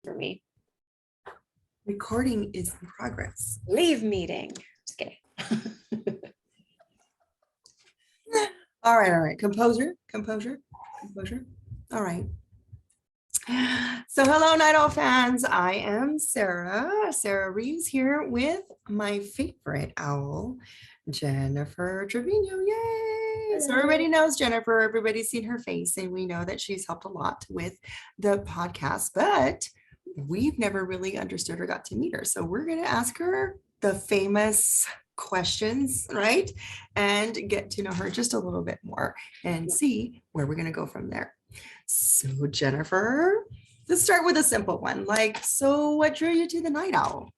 for me. Recording is in progress. Leave meeting. Just kidding. All right. Composure. All right. So hello, Night Owl fans. I am Sarah Reeves here with my favorite owl, Jennifer Trevino. Yay! So everybody knows Jennifer. Everybody's seen her face, and we know that she's helped a lot with the podcast, but we've never really understood or got to meet her. So we're going to ask her the famous questions, right? And get to know her just a little bit more and see where we're going to go from there. So Jennifer, let's start with a simple one. So what drew you to the night owl?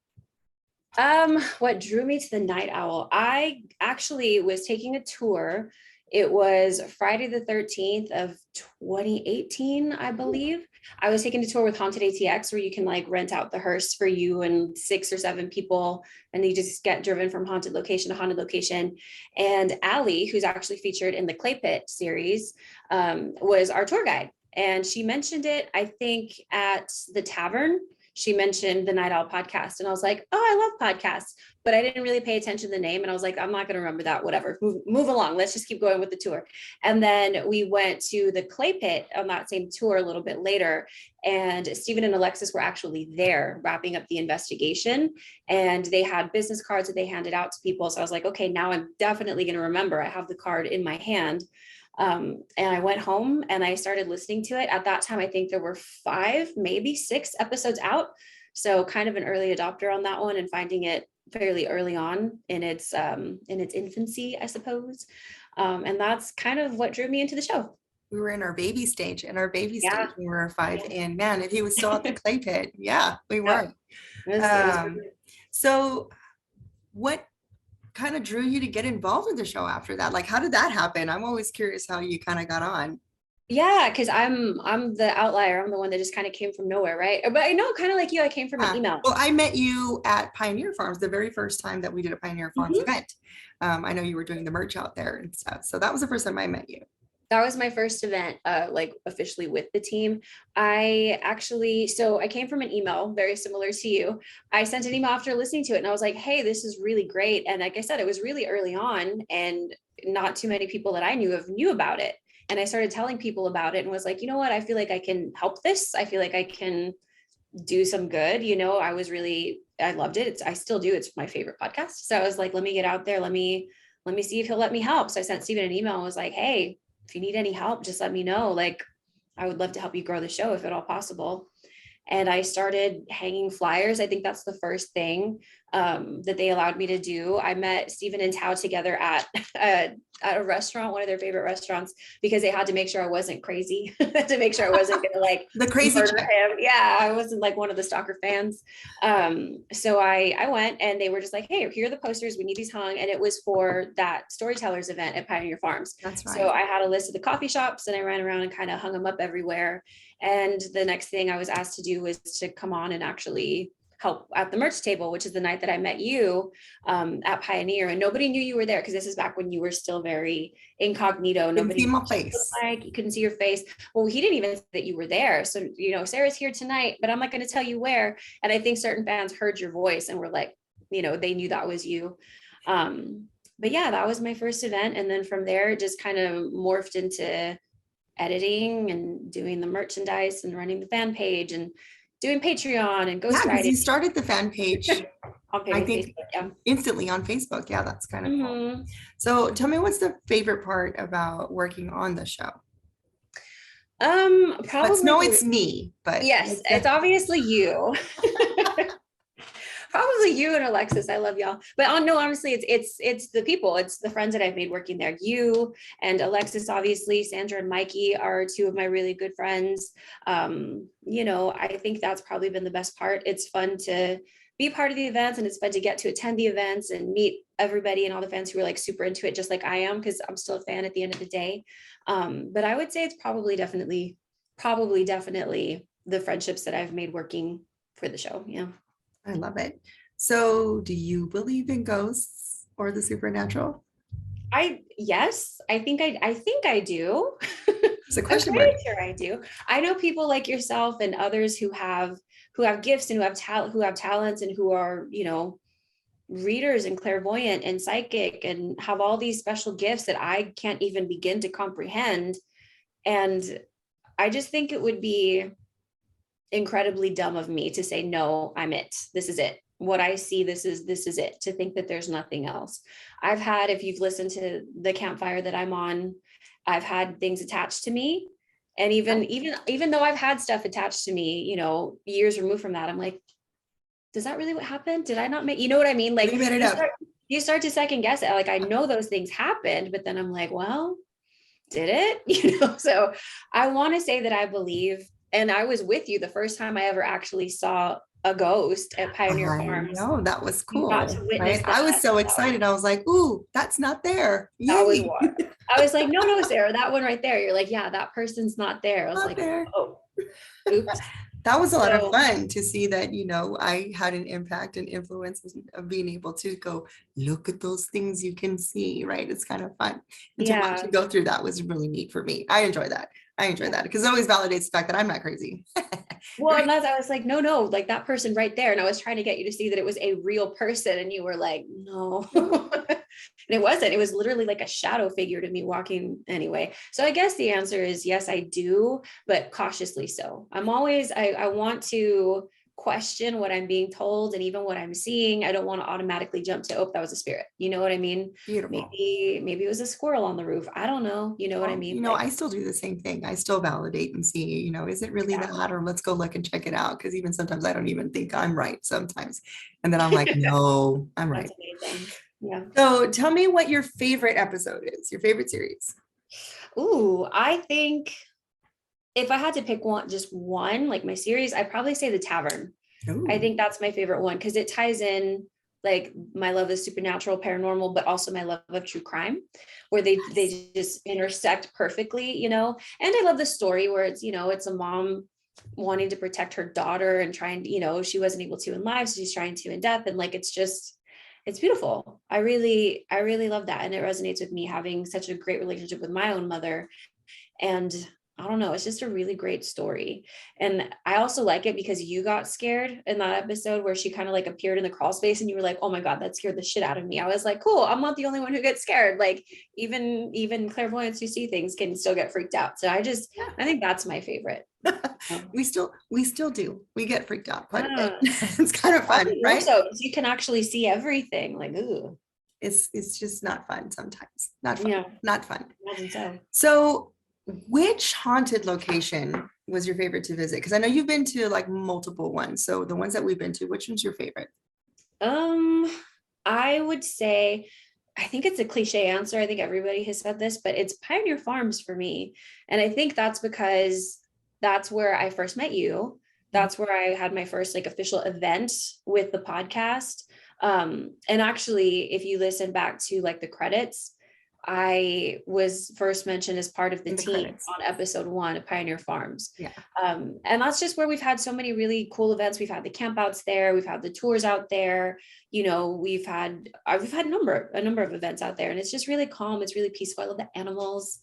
What drew me to the night owl? I actually was taking a tour. It was Friday the 13th of 2018, I believe. I was taking a tour with Haunted ATX where you can rent out the hearse for you and 6 or 7 people, and you just get driven from haunted location to haunted location. And Allie, who's actually featured in the Clay Pit series, was our tour guide. And she mentioned it, I think, at the tavern. She mentioned the Night Owl podcast. And I was like, oh, I love podcasts. But I didn't really pay attention to the name. And I was like, I'm not going to remember that, whatever. Move along. Let's just keep going with the tour. And then we went to the Clay Pit on that same tour a little bit later. And Stephen and Alexis were actually there wrapping up the investigation. And they had business cards that they handed out to people. So I was like, okay, now I'm definitely going to remember. I have the card in my hand. And I went home and I started listening to it. At that time, I think there were 5, maybe 6 episodes out. So kind of an early adopter on that one and finding it fairly early on in its infancy, I suppose. And that's kind of what drew me into the show. We were in our baby stage, we were 5. And man, if he was still at the Clay Pit, yeah, we were. So what kind of drew you to get involved with the show after that? How did that happen? I'm always curious how you kind of got on. Yeah, because I'm the outlier. I'm the one that just kind of came from nowhere, right? But I know, kind of like you, I came from an email. Well, I met you at Pioneer Farms the very first time that we did a Pioneer Farms event. I know you were doing the merch out there and stuff. So that was the first time I met you. That was my first event, officially with the team. I came from an email, very similar to you. I sent an email after listening to it and I was like, hey, this is really great. And like I said, it was really early on and not too many people that I knew about it. And I started telling people about it and was like, you know what, I feel like I can help this. I feel like I can do some good. I loved it. I still do. It's my favorite podcast. So I was like, let me get out there. Let me see if he'll let me help. So I sent Stephen an email and was like, hey, if you need any help, just let me know. I would love to help you grow the show if at all possible. And I started hanging flyers. I think that's the first thing that they allowed me to do. I met Stephen and Tao together at a restaurant, one of their favorite restaurants, because they had to make sure I wasn't crazy, to make sure I wasn't going to the crazy murder him. Yeah, I wasn't one of the stalker fans. So I went and they were just like, hey, here are the posters. We need these hung. And it was for that storytellers event at Pioneer Farms. That's right. So I had a list of the coffee shops and I ran around and kind of hung them up everywhere. And the next thing I was asked to do was to come on and actually help at the merch table, which is the night that I met you at Pioneer. And nobody knew you were there because this is back when you were still very incognito. Nobody knew my face. You couldn't see your face. Well, he didn't even say that you were there. So, Sarah's here tonight, but I'm not going to tell you where. And I think certain fans heard your voice and were like, they knew that was you. But yeah, that was my first event. And then from there, it just kind of morphed into editing and doing the merchandise and running the fan page and doing Patreon and ghostwriting. You started the fan page I think Facebook, instantly on Facebook. Yeah, that's kind of cool. So tell me, what's the favorite part about working on the show? Probably no, it's me, but yes, it's obviously you. Probably you and Alexis. I love y'all. But no, honestly, it's the people. It's the friends that I've made working there. You and Alexis, obviously. Sandra and Mikey are 2 of my really good friends. I think that's probably been the best part. It's fun to be part of the events and it's fun to get to attend the events and meet everybody and all the fans who are super into it, just like I am, because I'm still a fan at the end of the day. But I would say it's probably definitely the friendships that I've made working for the show. Yeah. I love it. So do you believe in ghosts or the supernatural? Yes, I think I do. It's a question mark. Sure I do. I know people like yourself and others who have who have gifts and who have talents and who are, readers and clairvoyant and psychic and have all these special gifts that I can't even begin to comprehend. And I just think it would be incredibly dumb of me to say, no, I'm it. This is it. What I see, this is it, to think that there's nothing else. I've had, if you've listened to the campfire that I'm on, I've had things attached to me. And even though I've had stuff attached to me, years removed from that, I'm like, is that really what happened? Did I not make, you know what I mean? Like You made it up. You start to second guess it. Like, I know those things happened, but then I'm like, well, did it? So I want to say that I believe, and I was with you the first time I ever actually saw a ghost at Pioneer I Farms. know, that was You got to cool, witness right? that. I was so excited. I was like, ooh, that's not there. That was Yay. what I was like, no, Sarah, that one right there. You're like, yeah, that person's not there. I was Not like, there. oh, oops. That was a lot of So fun to see that, I had an impact and influence of being able to go look at those things you can see, right? It's kind of fun. And to watch yeah. you go through that was really neat for me. I enjoy that. Because it always validates the fact that I'm not crazy. Well, Right? and that's, I was like, no, like that person right there. And I was trying to get you to see that it was a real person. And you were like, no. And it wasn't. It was literally like a shadow figure to me walking anyway. So I guess the answer is yes, I do, but cautiously so. I want to question what I'm being told and even what I'm seeing. I don't want to automatically jump to, oh, that was a spirit. You know what I mean? Beautiful. Maybe it was a squirrel on the roof. I don't know. You know what I Well, mean? Like, I still do the same thing. I still validate and see, is it really yeah. that? Or let's go look and check it out. Because even sometimes I don't even think I'm right sometimes. And then I'm like, no, I'm right. That's amazing. Yeah. So tell me what your favorite episode is, your favorite series. Ooh, I think if I had to pick one, just one, like my series, I'd probably say The Tavern. I Ooh, think that's my favorite one because it ties in like my love of supernatural, paranormal, but also my love of true crime, where they just intersect perfectly. And I love the story where it's a mom wanting to protect her daughter and trying, she wasn't able to in life, so she's trying to in death. And like it's beautiful. I really love that. And it resonates with me having such a great relationship with my own mother. And I don't know, it's just a really great story. And I also like it because you got scared in that episode where she kind of like appeared in the crawl space and you were like, oh my God, that scared the shit out of me. I was like, cool, I'm not the only one who gets scared. Like even clairvoyants who see things can still get freaked out. So I think that's my favorite. we still do. We get freaked out quite a bit. Yeah. It's kind of fun, Probably more right? so because you can actually see everything. Like, ooh, It's just not fun sometimes. Not fun. yeah, Not fun. imagine so. So which haunted location was your favorite to visit? Because I know you've been to like multiple ones. So the ones that we've been to, which one's your favorite? I would say, I think it's a cliche answer. I think everybody has said this, but it's Pioneer Farms for me. And I think that's because that's where I first met you. That's where I had my first like official event with the podcast. And actually, if you listen back to like the credits, I was first mentioned as part of the In the team credits. on episode 1 of Pioneer Farms. Yeah. And that's just where we've had so many really cool events. We've had the campouts there, we've had the tours out there, we've had a number of events out there, and it's just really calm. It's really peaceful. I love the animals.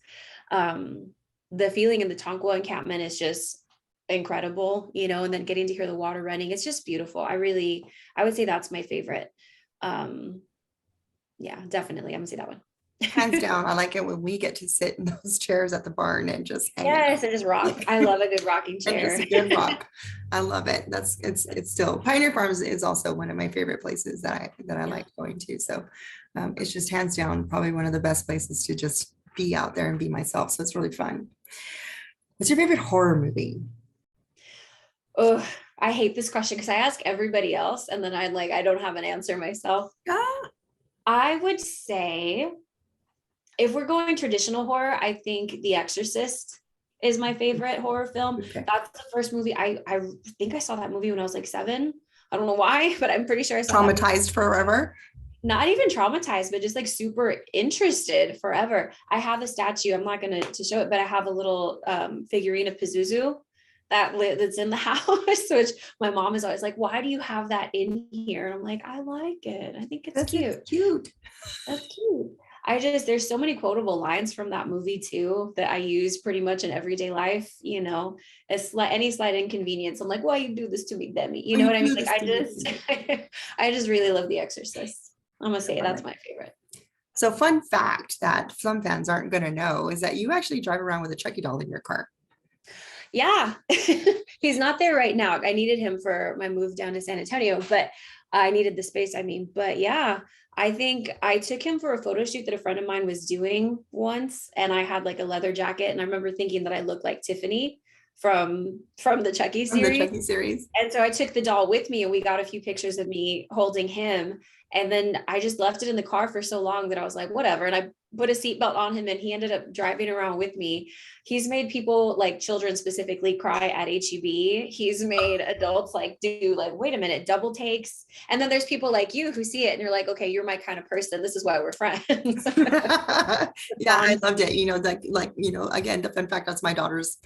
The feeling in the Tonkawa encampment is just incredible, and then getting to hear the water running, it's just beautiful. I would say that's my favorite. Yeah, definitely. I'm gonna say that one. Hands down. I like it when we get to sit in those chairs at the barn and just hang out. Yes, it is rock. I love a good rocking And chair. just a good rock. I love it. It's still Pioneer Farms is also one of my favorite places that I like going to. So it's just hands down probably one of the best places to just be out there and be myself. So it's really fun. What's your favorite horror movie? Oh, I hate this question because I ask everybody else and then I don't have an answer myself. Ah, I would say if we're going traditional horror, I think The Exorcist is my favorite horror film. okay. That's the first movie. I think I saw that movie when I was like 7. I don't know why, but I'm pretty sure I saw that movie. Traumatized forever. Not even traumatized, but just like super interested forever. I have a statue. I'm not going to show it, but I have a little figurine of Pazuzu that's in the house, which my mom is always like, why do you have that in here? And I'm like, I like it. I think it's cute. Cute. That's cute. there's so many quotable lines from that movie too that I use pretty much in everyday life, you know, any slight inconvenience. I'm like, why you do this to me, Demi? You Oh, know you what I mean? do Like this I to just, me. I just really love The Exorcist. I'm gonna say Love that's it. my favorite. So fun fact that some fans aren't going to know is that you actually drive around with a Chucky doll in your car. Yeah, he's not there right now. I needed him for my move down to San Antonio, but I needed the space. I mean, but yeah, I think I took him for a photo shoot that a friend of mine was doing once, and I had like a leather jacket, and I remember thinking that I looked like Tiffany from the Chucky From the series. Chucky series. And so I took the doll with me and we got a few pictures of me holding him. And then I just left it in the car for so long that I was like, whatever. And I put a seatbelt on him and he ended up driving around with me. He's made people, like children specifically, cry at HEB. He's made adults like do like, wait a minute, double takes. And then there's people like you who see it and you're like, okay, you're my kind of person. This is why we're friends. Yeah, I loved it. You know, like, you know, again, the fun fact, that's my daughter's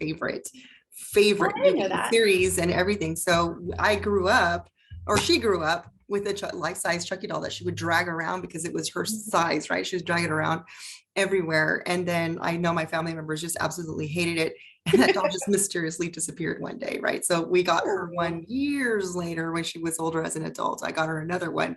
Oh, favorite I didn't know movie that. series and everything. So I grew up, or she grew up with a life-size Chucky doll that she would drag around because it was her size, right? She was dragging it around everywhere. And then I know my family members just absolutely hated it. And that doll just mysteriously disappeared one day, right? So we got her Oh, one years later when she was older as an adult. I got her another one.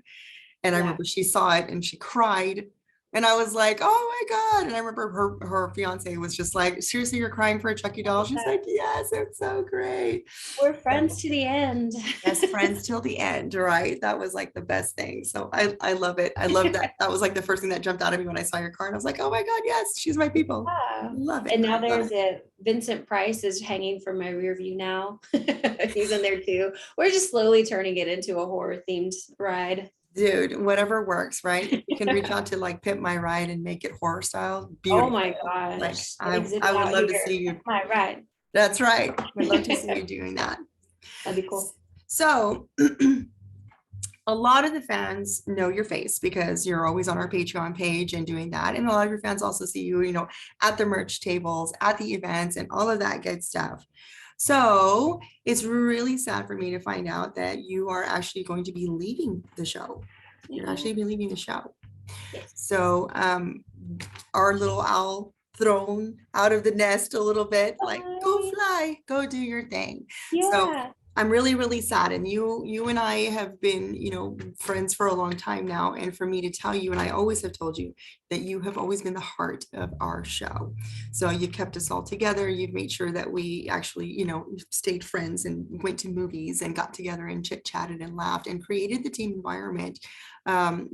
And I yeah. remember she saw it and she cried. And I was like, oh my God. And I remember her fiance was just like, seriously, you're crying for a Chucky doll? She's like, yes, it's so great. We're So friends to the end. best friends till the end, right? That was like the best thing. So I love it. I love that. That was like the first thing that jumped out at me when I saw your car. And I was like, oh my God, yes, she's my people. Yeah. Love it. And I now love there's it. it. Vincent Price is hanging from my rear view now. He's in there too. We're just slowly turning it into a horror themed ride. Dude, whatever works, right? If we can reach out to like Pimp My Ride and make it horror style, Oh my beautiful. Like gosh. Get I exhibit would out love to here. see you. That's my ride. That's right. Would love to see you That'd doing that. be cool. So a lot of the fans know your face because you're always on our Patreon page and doing that. And a lot of your fans also see you, you know, at the merch tables, at the events, and all of that good stuff. So it's really sad for me to find out that you are actually going to be leaving the show. You're Yeah. actually be leaving the show. Yes. So our little owl thrown out of the nest a little bit, like go Bye. fly, go do your thing. So Yeah. I'm really, really sad. And you and I have been, you know, friends for a long time now. And for me to tell you, and I always have told you that you have always been the heart of our show. So you kept us all together. You've made sure that we actually, you know, stayed friends and went to movies and got together and chit chatted and laughed and created the team environment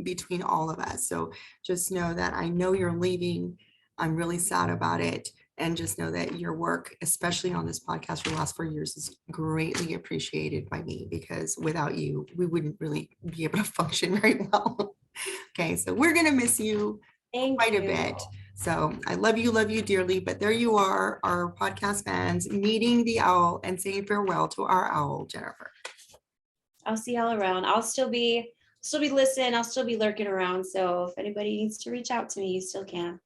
between all of us. So just know that I know you're leaving. I'm really sad about it. And just know that your work, especially on this podcast for the last 4 years, is greatly appreciated by me because without you, we wouldn't really be able to function very well. Okay, so we're going to miss you Thank quite a you. bit. So I love you dearly. But there you are, our podcast fans meeting the owl and saying farewell to our owl, Jennifer. I'll see y'all around. I'll still be listening. I'll still be lurking around. So if anybody needs to reach out to me, you still can.